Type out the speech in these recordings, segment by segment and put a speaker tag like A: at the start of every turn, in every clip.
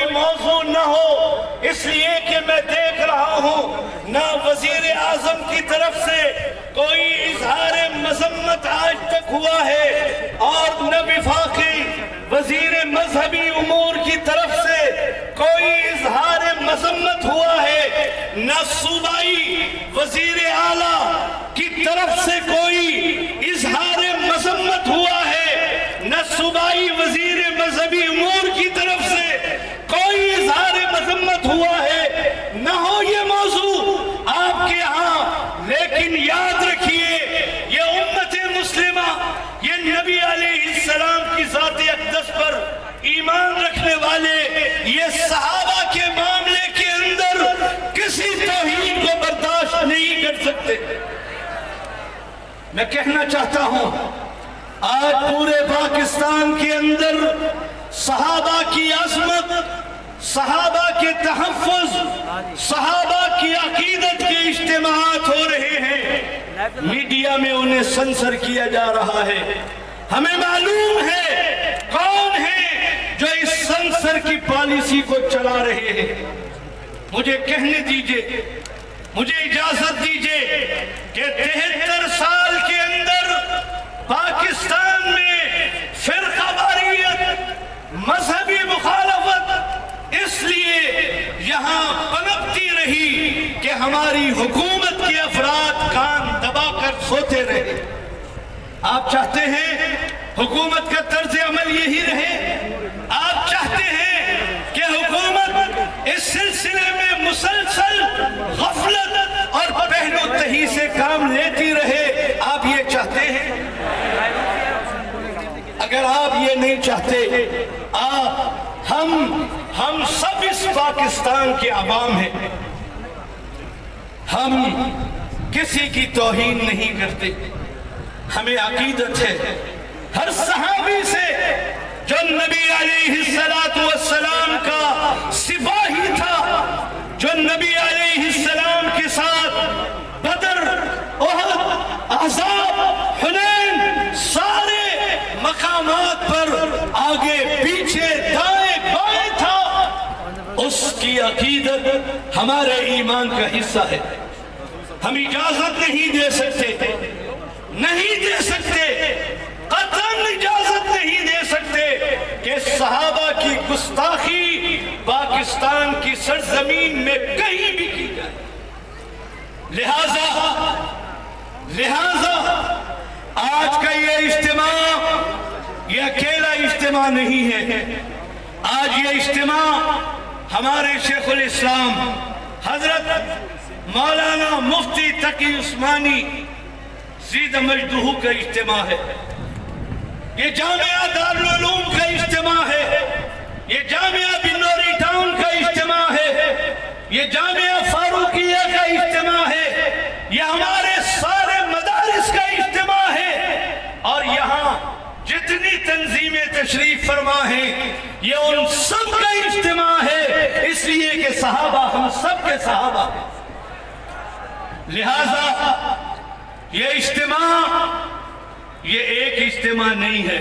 A: کوئی موضوع نہ ہو، اس لیے کہ میں دیکھ رہا ہوں نہ وزیر اعظم کی طرف سے کوئی اظہار مذمت آج تک ہوا ہے، اور نہ وفاقی وزیر مذہبی امور کی طرف سے کوئی اظہار مذمت ہوا ہے، نہ صوبائی وزیر اعلیٰ کی طرف سے کوئی اظہار مذمت ہوا ہے، نہ صوبائی وزیر مذہبی امور کی طرف سے کوئی اظہار مذمت ہوا ہے، نہ ہو یہ موضوع آپ کے ہاں، لیکن یاد رکھیے یہ امت مسلمہ، یہ نبی علیہ السلام کی ذات اقدس پر ایمان رکھنے والے، یہ صحابہ کے معاملے کے اندر کسی توہین کو برداشت نہیں کر سکتے۔ میں کہنا چاہتا ہوں آج پورے پاکستان کے اندر صحابہ کی عظمت، صحابہ کے تحفظ، صحابہ کی عقیدت کے اجتماعات ہو رہے ہیں، میڈیا میں انہیں سنسر کیا جا رہا ہے۔ ہمیں معلوم ہے کون ہے جو اس سنسر کی پالیسی کو چلا رہے ہیں۔ مجھے کہنے دیجئے، مجھے اجازت دیجئے کہ 73 سال کے اندر پاکستان میں فرقہ واریت، مذہبی مخالفت اس لیے یہاں پنپتی رہی کہ ہماری حکومت کے افراد کان دبا کر سوتے رہے۔ آپ چاہتے ہیں حکومت کا طرز عمل یہی رہے؟ آپ چاہتے ہیں کہ حکومت اس سلسلے میں مسلسل غفلت اور پہلو تہی سے کام لیتی رہے؟ آپ یہ چاہتے ہیں؟ اگر آپ یہ نہیں چاہتے، ہم سب اس پاکستان کے عوام ہیں، ہم کسی کی توہین نہیں کرتے، ہمیں عقیدت ہے ہر صحابی سے جو نبی علیہ السلام کا سپاہی تھا، جو نبی علیہ السلام کے ساتھ بدر، احد، احزاب، حنین سارے مقامات پر آگے پیچھے دائیں بائیں تھا، اس کی عقیدت ہمارے ایمان کا حصہ ہے۔ ہم اجازت نہیں دے سکتے، نہیں دے سکتے، قطعاً اجازت نہیں دے سکتے کہ صحابہ کی گستاخی پاکستان کی سرزمین میں کہیں بھی کی جائے۔ لہذا آج کا یہ اجتماع یہ اکیلا اجتماع نہیں ہے، آج یہ اجتماع ہمارے شیخ الاسلام حضرت مولانا مفتی تقی عثمانی زید مجدہ کا اجتماع ہے، یہ جامعہ دارالعلوم کا اجتماع ہے، یہ جامعہ بنوری ٹاؤن کا اجتماع ہے، یہ جامعہ فاروقیہ کا اجتماع ہے، یہ ہمارے سارے مدارس کا اجتماع ہے، اور یہاں جتنی تنظیمیں تشریف فرما ہیں یہ ان سب کا اجتماع ہے، اس لیے کہ صحابہ ہم سب کے صحابہ ہیں۔ لہذا یہ اجتماع یہ ایک اجتماع نہیں ہے،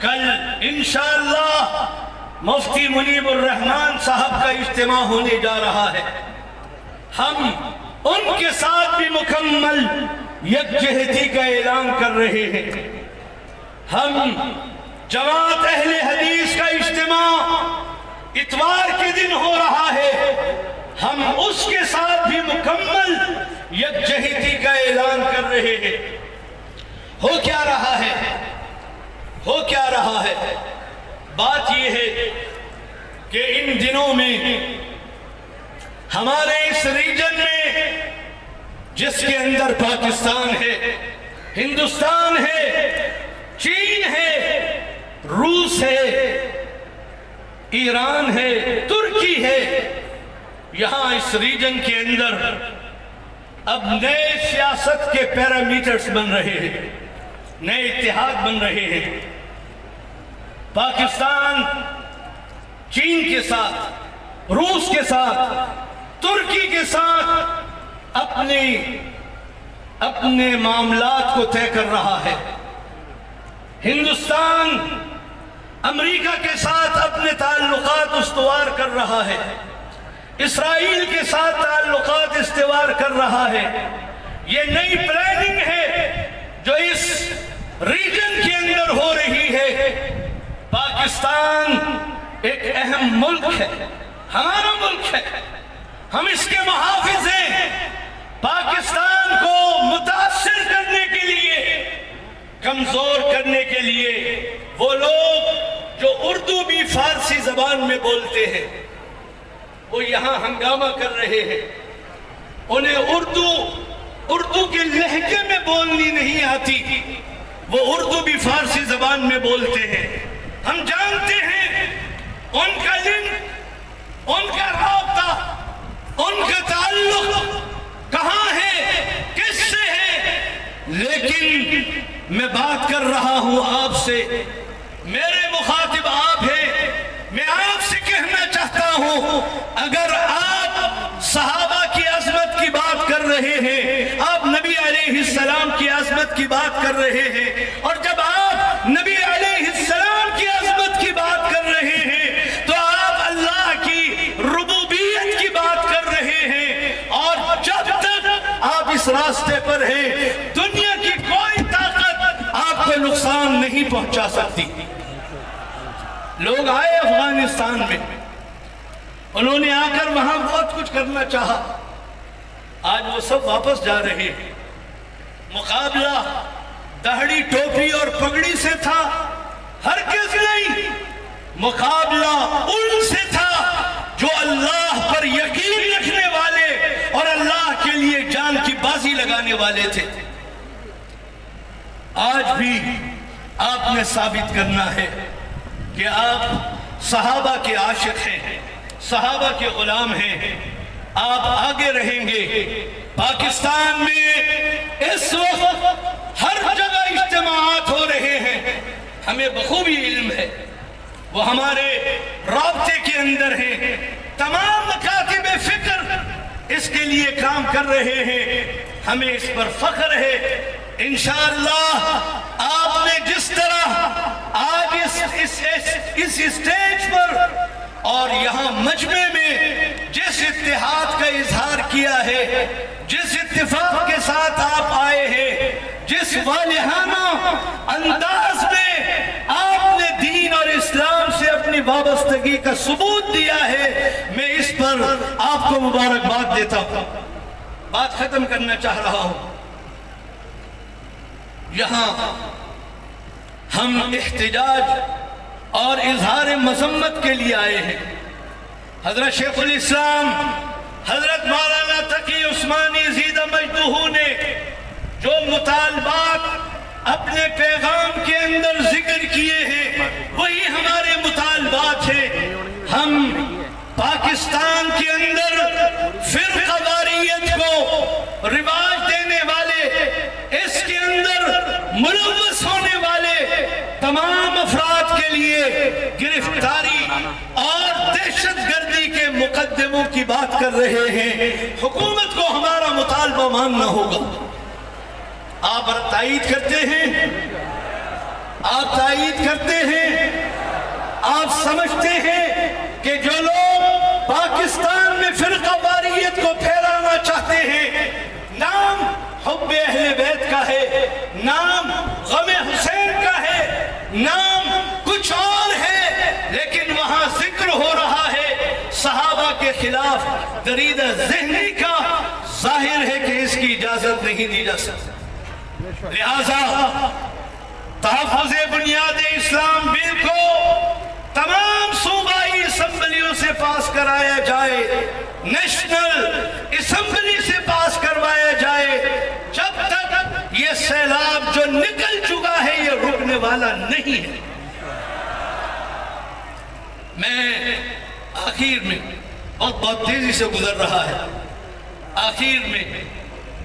A: کل انشاءاللہ مفتی منیب الرحمن صاحب کا اجتماع ہونے جا رہا ہے، ہم ان کے ساتھ بھی مکمل یکجہتی کا اعلان کر رہے ہیں۔ ہم جماعت اہل حدیث کا اجتماع اتوار کے دن ہو رہا ہے، ہم اس کے ساتھ بھی مکمل یکجہتی کا اعلان کر رہے ہیں۔ ہو کیا رہا ہے؟ ہو کیا رہا ہے؟ بات یہ ہے کہ ان دنوں میں ہمارے اس ریجن میں جس کے اندر پاکستان ہے، ہندوستان ہے، چین ہے، روس ہے، ایران ہے، ترکی ہے، یہاں اس ریجن کے اندر اب نئے سیاست کے پیرامیٹرز بن رہے ہیں، نئے اتحاد بن رہے ہیں۔ پاکستان چین کے ساتھ، روس کے ساتھ، ترکی کے ساتھ اپنے معاملات کو طے کر رہا ہے۔ ہندوستان امریکہ کے ساتھ اپنے تعلقات استوار رہا ہے، اسرائیل کے ساتھ تعلقات استوار کر رہا ہے۔ یہ نئی پلاننگ ہے جو اس ریجن کے اندر ہو رہی ہے۔ پاکستان ایک اہم ملک ہے، ہمارا ملک ہے، ہم اس کے محافظ ہیں۔ پاکستان کو متاثر کرنے کے لیے، کمزور کرنے کے لیے وہ لوگ جو اردو بھی فارسی زبان میں بولتے ہیں وہ یہاں ہنگامہ کر رہے ہیں۔ انہیں اردو کے لہجے میں بولنی نہیں آتی، وہ اردو بھی فارسی زبان میں بولتے ہیں۔ ہم جانتے ہیں ان کا لنک، ان کا رابطہ، ان کا تعلق کہاں ہے، کس سے ہے، لیکن میں بات کر رہا ہوں آپ سے، میرے مخاطب آپ ہیں، میں آپ سے کہنا چاہتا ہوں اگر آپ صحابہ کی عظمت کی بات کر رہے ہیں، آپ نبی علیہ السلام کی عظمت کی بات کر رہے ہیں، اور جب آپ نبی علیہ السلام کی عظمت کی بات کر رہے ہیں تو آپ اللہ کی ربوبیت کی بات کر رہے ہیں، اور جب تک آپ اس راستے پر ہیں دنیا کی کوئی طاقت آپ کو نقصان نہیں پہنچا سکتی۔ لوگ آئے افغانستان میں، انہوں نے آ کر وہاں بہت کچھ کرنا چاہا، آج وہ سب واپس جا رہے ہیں۔ مقابلہ داڑھی ٹوپی اور پگڑی سے تھا؟ ہرگز نہیں، مقابلہ ان سے تھا جو اللہ پر یقین رکھنے والے اور اللہ کے لیے جان کی بازی لگانے والے تھے۔ آج بھی آپ نے ثابت کرنا ہے کہ آپ صحابہ کے عاشق ہیں، صحابہ کے غلام ہیں، آپ آگے رہیں گے۔ پاکستان میں اس وقت ہر جگہ اجتماعات ہو رہے ہیں، ہمیں بخوبی علم ہے، وہ ہمارے رابطے کے اندر ہیں، تمام مکاتب فکر اس کے لیے کام کر رہے ہیں، ہمیں اس پر فخر ہے۔ انشاءاللہ آپ نے جس طرح آج اس اسٹیج پر اور یہاں مجمع میں جس اتحاد کا اظہار کیا ہے، جس اتفاق کے ساتھ آپ آئے ہیں، جس والہانہ انداز میں آپ نے دین اور اسلام سے اپنی وابستگی کا ثبوت دیا ہے، میں اس پر آپ کو مبارکباد دیتا ہوں۔ بات ختم کرنا چاہ رہا ہوں، یہاں ہم احتجاج اور اظہار مذمت کے لیے آئے ہیں۔ حضرت شیخ الاسلام حضرت مولانا تقی عثمانی زیدہ مجدہ نے جو مطالبات اپنے پیغام کے اندر ذکر کیے ہیں وہی ہمارے مطالبات ہیں۔ ہم پاکستان کے اندر فرقہ واریت کو رواج دینے والے، اس کے اندر ملوث ہونے والے تمام افراد کے لیے گرفتاری اور دہشت گردی کے مقدموں کی بات کر رہے ہیں۔ حکومت کو ہمارا مطالبہ ماننا ہوگا۔ آپ تائید کرتے ہیں، آپ تائید کرتے ہیں، آپ سمجھتے ہیں کہ جو لوگ پاکستان میں فرقہ واریت کو پھیلانا چاہتے ہیں، نام حب اہل بیت کا ہے، نام غم حسین کا ہے، نام کچھ اور ہے، لیکن وہاں ذکر ہو رہا ہے صحابہ کے خلاف دریدہ ذہنی کا، ظاہر ہے کہ اس کی اجازت نہیں دی جا سکتی۔ لہذا تحفظ بنیاد اسلام بل کو تمام صوبائی اسمبلیوں سے پاس کرایا جائے، نیشنل اسمبلی سے پاس کروایا جائے، جب تک یہ سیلاب جو نکل چکا ہے یہ رکنے والا نہیں ہے۔ میں آخر میں بہت تیزی سے گزر رہا ہے، آخر میں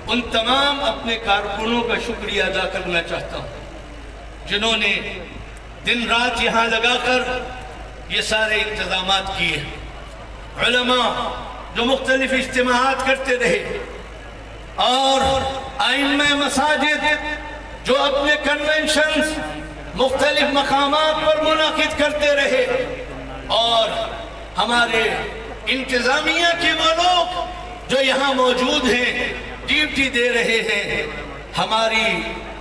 A: ان تمام اپنے کارکنوں کا شکریہ ادا کرنا چاہتا ہوں جنہوں نے دن رات یہاں لگا کر یہ سارے انتظامات کیے، علماء جو مختلف اجتماعات کرتے رہے، اور ائمہ مساجد جو اپنے کنونشنز مختلف مقامات پر منعقد کرتے رہے، اور ہمارے انتظامیہ کے وہ لوگ جو یہاں موجود ہیں، ڈیوٹی دے رہے ہیں، ہماری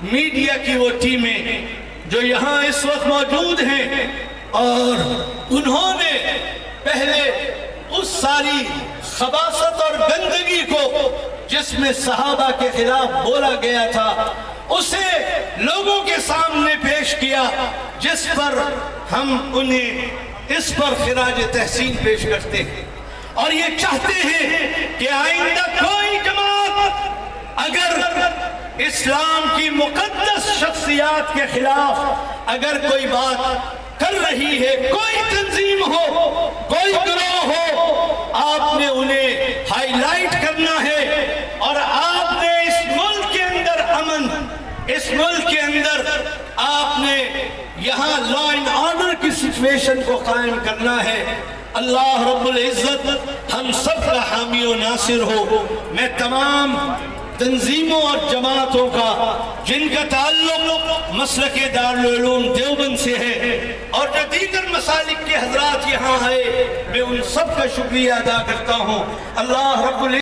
A: میڈیا کی وہ ٹیمیں جو یہاں اس وقت موجود ہیں، اور انہوں نے پہلے اس ساری خباثت اور گندگی کو جس میں صحابہ کے خلاف بولا گیا تھا اسے لوگوں کے سامنے پیش کیا، جس پر ہم انہیں اس پر خراج تحسین پیش کرتے ہیں، اور یہ چاہتے ہیں کہ آئندہ کوئی جماعت اگر اسلام کی مقدس شخصیات کے خلاف اگر کوئی بات کر رہی ہے، کوئی تنظیم ہو، کوئی گروہ ہو، آپ نے انہیں ہائی لائٹ کرنا ہے، اور آپ نے اس ملک کے اندر امن، اس ملک کے اندر آپ نے یہاں لا اینڈ آرڈر کی سچویشن کو قائم کرنا ہے۔ اللہ رب العزت ہم سب کا حامی و ناصر ہو۔ میں تمام تنظیموں اور جماعتوں کا جن کا تعلق مسلک دارالعلوم دیوبند سے ہے اور جو دیگر مسالک کے حضرات یہاں آئے، میں ان سب کا شکریہ ادا کرتا ہوں۔ اللہ رب العزت